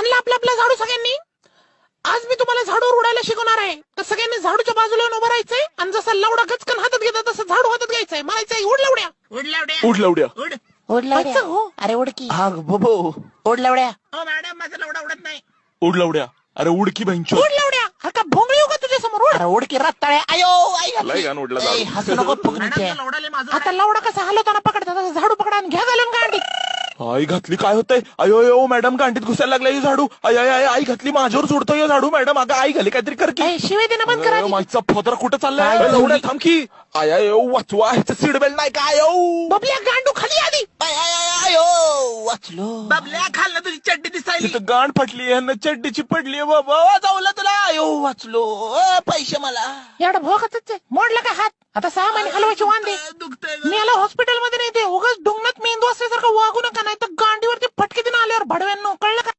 आणला आपला आपला झाडू सगळ्यांनी. आज मी तुम्हाला झाडूवर उडायला शिकवणार आहे. तर सगळ्यांनी झाडूच्या बाजूला उभं राहायचंय आणि जसा लवडा गचकन हातात घेता तसं झाडू हातात घ्यायचंय. म्हणायचंय उड लवड्या. उड लावड्या. उठ लवड्या. उड. ओढ लावड्या. व्हायचं हो. अरे उडकी. हा बबो. ओढ लावड्या. हो मॅडम माझा लवडा उडत नाही. उठ लवड्या. अरे उडकी बहिंचो. उड लवड्या. अरे का भोंगळी हो का तुझ्या समोर. उड. अरे उडकी रत्ताळ्या. आयो आई लय घातली. गाण उडला ए, झाडू. हसू नको मॅडम फुगणीचे. तो लवडाले माझा आता लवडा कसा हलवताना पकडता तसं झाडू पकडा आणि घ्या घालून गांडीत. आई घातली काय होतंय. अयो अयो मॅडम गांडीत घुसायला लागला ही झाडू. आय आय आय आई घातली माझ्यावर सोडतोय हे झाडू. मॅडम अगं आई घाली काहीतरी कर की. ए, शिवाय देणं बंद करा आधी. मागचा फोदर कुठं चाललाय. काय लवड्या थांब की. आय आय वाचवा ह्याचं सीट बेल्ट नाही काय. बबल्या गांडू खाली आधी. आय आय आय आयो वाचलो. बबल्या खाल्लं तुझी चड्डी दिसायली. तिथं गांड फाटली ह्यानं चड्डीची पडली बाबा. जाऊला तुला. आयो वाचलो. पैसे मला. एवढा भोगातच आहे. मोडला का हात. आता 6 महिने हलवायचे वांदे. दुखतंय मी याला हॉस्पिटलमध्ये नाही ते उगाच ढुंगणात मेंदू असल्यासारखं वागू नका, नाही तर गांडीवरती फटके देणं आल्यावर भडव्यांनो कळलं का.